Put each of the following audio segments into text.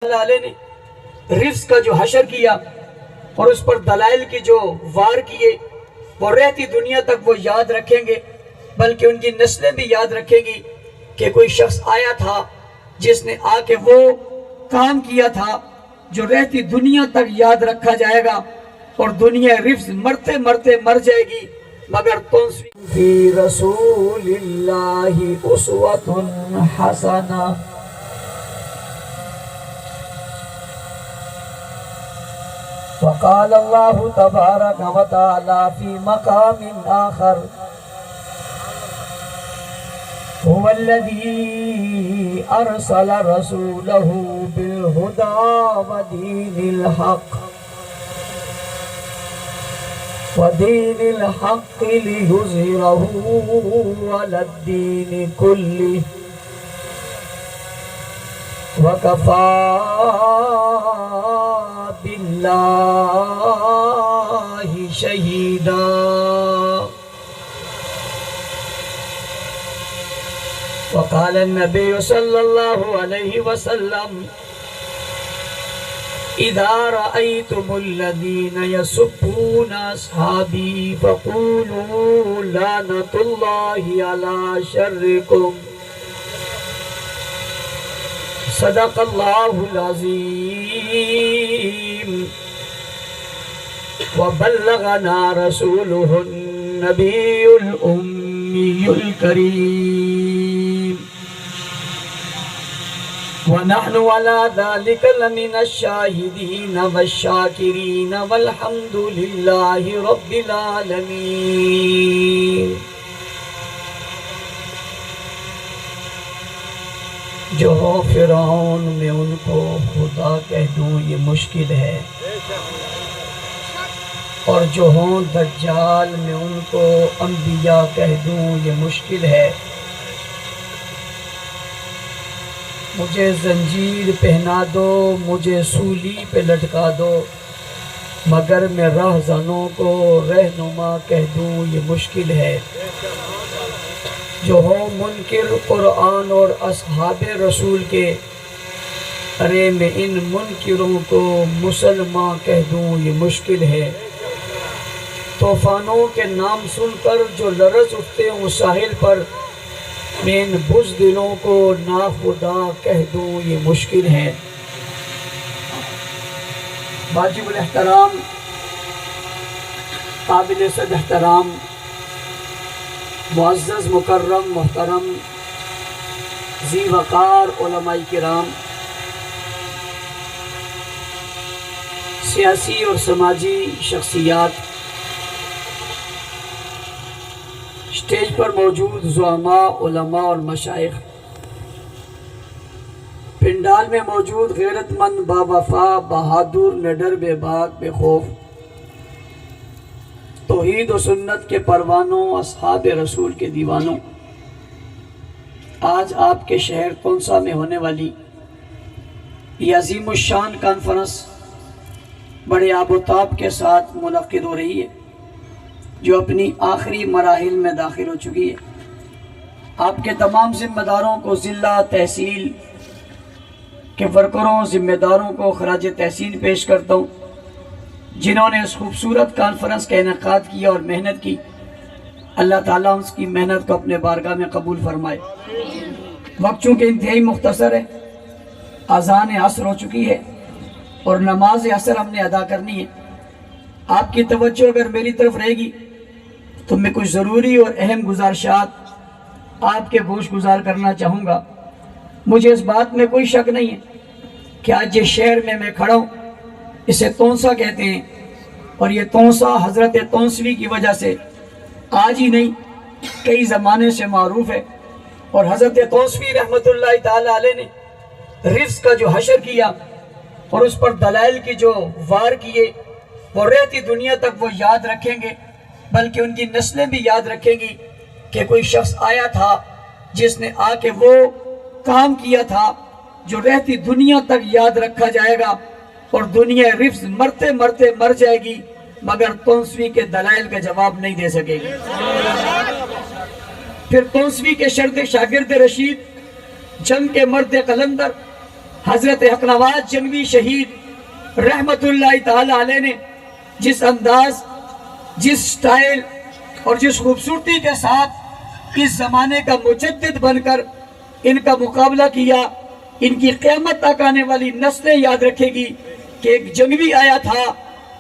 اللہ نے رزق کا جو حشر کیا اور اس پر دلائل کی جو وار کیے، وہ رہتی دنیا تک وہ یاد رکھیں گے، بلکہ ان کی نسلیں بھی یاد رکھیں گی کہ کوئی شخص آیا تھا جس نے آ کے وہ کام کیا تھا جو رہتی دنیا تک یاد رکھا جائے گا، اور دنیا رفظ مرتے مرتے مر جائے گی مگر فی رسول اللہ اسوۃ حسنہ۔ وقال اللہ تبارک و تعالی فی مقام آخر هو الذی ارسل رسولہ بالہدی ودین الحق لیظہرہ علی الدین کلہ وکفی باللہ شہیدا۔ وقال النبی صلی اللہ علیہ وسلم اذا رأيتم الذين يسبون اصحابي فقولوا لعنة الله على شركم۔ صدق اللہ العظیم وبلغنا رسولہ النبی الامی الکریم ونحن على ذلك لمن الشاہدین والشاکرین والحمد للہ رب العالمین۔ جو ہو فرعون میں ان کو خدا کہہ دوں یہ مشکل ہے، اور جو ہوں دجال میں ان کو انبیاء کہہ دوں یہ مشکل ہے۔ مجھے زنجیر پہنا دو، مجھے سولی پہ لٹکا دو، مگر میں راہزنوں کو رہنما کہہ دوں یہ مشکل ہے۔ جو ہو منکر قرآن اور اصحاب رسول کے، ارے میں ان منکروں کو مسلمان کہہ دوں یہ مشکل ہے۔ طوفانوں کے نام سن کر جو لرز اٹھتے ہوں ساحل پر، میں ان بزدلوں کو ناخدا کہہ دوں یہ مشکل ہے۔ واجب الاحترام، قابل صد احترام، معزز مکرم محترم ذی وقار علماء کرام، سیاسی اور سماجی شخصیات، اسٹیج پر موجود زعماء، علماء اور مشائخ، پنڈال میں موجود غیرت مند باوفا بہادر نڈر بے باک بے خوف توحید و سنت کے پروانوں، اصحاب رسول کے دیوانوں، آج آپ کے شہر تونسا میں ہونے والی یہ عظیم الشان کانفرنس بڑے آب و تاب کے ساتھ منعقد ہو رہی ہے، جو اپنی آخری مراحل میں داخل ہو چکی ہے۔ آپ کے تمام ذمہ داروں کو، ضلع تحصیل کے ورکروں، ذمہ داروں کو خراج تحسین پیش کرتا ہوں، جنہوں نے اس خوبصورت کانفرنس کا انعقاد کیا اور محنت کی۔ اللہ تعالیٰ اس کی محنت کو اپنے بارگاہ میں قبول فرمائے۔ وقت چونکہ انتہائی مختصر ہے، اذان عصر ہو چکی ہے اور نماز عصر ہم نے ادا کرنی ہے۔ آپ کی توجہ اگر میری طرف رہے گی تو میں کچھ ضروری اور اہم گزارشات آپ کے گوش گزار کرنا چاہوں گا۔ مجھے اس بات میں کوئی شک نہیں ہے کہ آج جس شہر میں کھڑا ہوں اسے تونسا کہتے ہیں، اور یہ تونسا حضرت تونسوی کی وجہ سے آج ہی نہیں کئی زمانے سے معروف ہے، اور حضرت تونسوی رحمت اللہ تعالی علیہ نے رزق کا جو حشر کیا اور اس پر دلائل کی جو وار کیے، وہ رہتی دنیا تک وہ یاد رکھیں گے، بلکہ ان کی نسلیں بھی یاد رکھیں گی کہ کوئی شخص آیا تھا جس نے آ کے وہ کام کیا تھا جو رہتی دنیا تک یاد رکھا جائے گا، اور دنیا رفظ مرتے مرتے مر جائے گی مگر تونسوی کے دلائل کا جواب نہیں دے سکے گی۔ پھر تونسوی کے شرد شاگرد رشید، جنگ کے مرد قلندر حضرت حق نواز جنگوی شہید رحمت اللہ تعالی علیہ نے جس انداز، جس سٹائل اور جس خوبصورتی کے ساتھ اس زمانے کا مجدد بن کر ان کا مقابلہ کیا، ان کی قیامت تک آنے والی نسلیں یاد رکھے گی کہ ایک جنگوی آیا تھا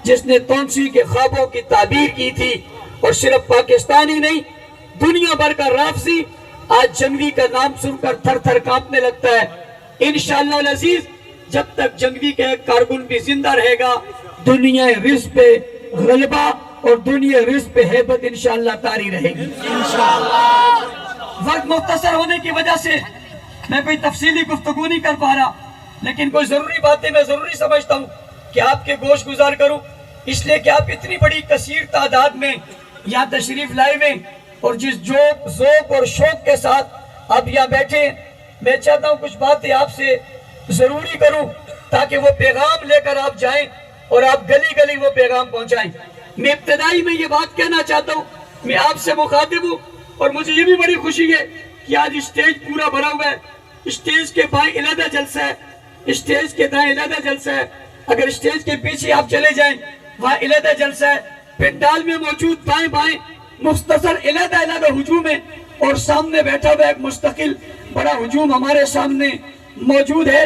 جس نے تونسی کے خوابوں کی تعبیر کی تھی، اور صرف پاکستانی نہیں، دنیا بھر کا رافضی آج جنگوی کا نام سن کر تھر تھر کانپنے لگتا ہے۔ انشاءاللہ العزیز جب تک جنگوی کا ایک کارکن بھی زندہ رہے گا، دنیا رزق پہ غلبہ اور دنیا رزق پہ ہیبت انشاءاللہ طاری رہے گی۔ وقت مختصر ہونے کی وجہ سے میں کوئی تفصیلی گفتگو نہیں کر پا رہا، لیکن کوئی ضروری باتیں میں ضروری سمجھتا ہوں کہ آپ کے گوش گزار کروں، اس لیے کہ آپ اتنی بڑی کثیر تعداد میں یہاں تشریف لائے ہوئے اور جس ذوق اور شوق کے ساتھ آپ یہاں بیٹھے، میں چاہتا ہوں کچھ باتیں آپ سے ضروری کروں تاکہ وہ پیغام لے کر آپ جائیں اور آپ گلی گلی وہ پیغام پہنچائیں۔ میں ابتدائی میں یہ بات کہنا چاہتا ہوں، میں آپ سے مخاطب ہوں اور مجھے یہ بھی بڑی خوشی ہے کہ آج اسٹیج پورا بھرا ہوا ہے۔ اسٹیج کے بائیں علیحدہ جلسہ ہے، اسٹیج کے دائیں علیحدہ جلسہ ہے، اگر اسٹیج کے پیچھے آپ چلے جائیں وہاں علیحدہ جلسہ ہے، پنڈال میں موجود دائیں بائیں مختصر علیحدہ ہجوم ہے، اور سامنے بیٹھا ہوا ایک مستقل بڑا ہجوم ہمارے سامنے موجود ہے۔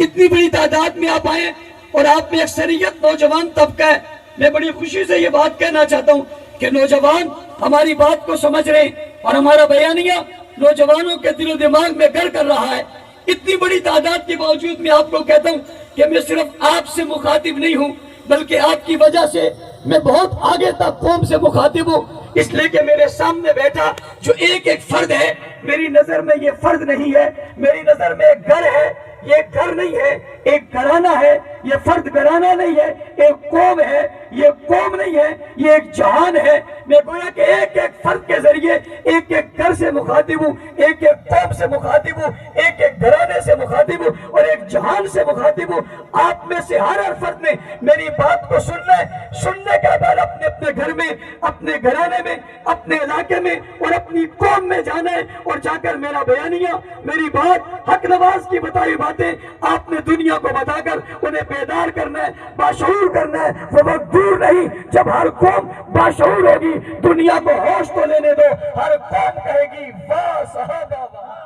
اتنی بڑی تعداد میں آپ آئے اور آپ میں اکثریت نوجوان طبقہ ہے۔ میں بڑی خوشی سے یہ بات کہنا چاہتا ہوں کہ نوجوان ہماری بات کو سمجھ رہے ہیں اور ہمارا بیانیہ نوجوانوں کے دل و دماغ میں گھر کر رہا ہے۔ اتنی بڑی تعداد کے باوجود میں آپ کو کہتا ہوں کہ میں صرف آپ سے مخاطب نہیں ہوں، بلکہ آپ کی وجہ سے میں بہت آگے تک قوم سے مخاطب ہوں، اس لیے کہ میرے سامنے بیٹھا جو ایک فرد ہے، میری نظر میں یہ فرد نہیں ہے، میری نظر میں ایک گھر ہے، یہ ایک گھر نہیں ہے، ایک گھرانہ ہے، یہ فرد گھرانہ نہیں ہے، ایک قوم ہے، یہ قوم نہیں ہے، یہ ایک جہان ہے۔ میں گویا کہ ایک فرد کے ذریعے ایک گھر سے مخاطب ہوں، ایک قوم سے مخاطب ہوں، ایک گھرانے سے مخاطب ہوں اور ایک جہان سے مخاطب ہوں۔ آپ میں سے ہر فرد نے میری بات کو سننے کے بعد اپنے اپنے گھر میں، اپنے گھرانے میں، اپنے علاقے میں اور اپنی قوم میں جانا ہے، اور جا کر میرا بیانیہ، میری بات، حق نواز کی بتائی باتیں آپ نے دنیا کو بتا کر انہیں بیدار کرنا ہے، باشعور کرنا ہے۔ وہ وقت دور نہیں جب ہر قوم باشعور ہوگی، دنیا کو ہوش تو لینے دو، ہر قوم کہے گی واہ صحابہ واہ۔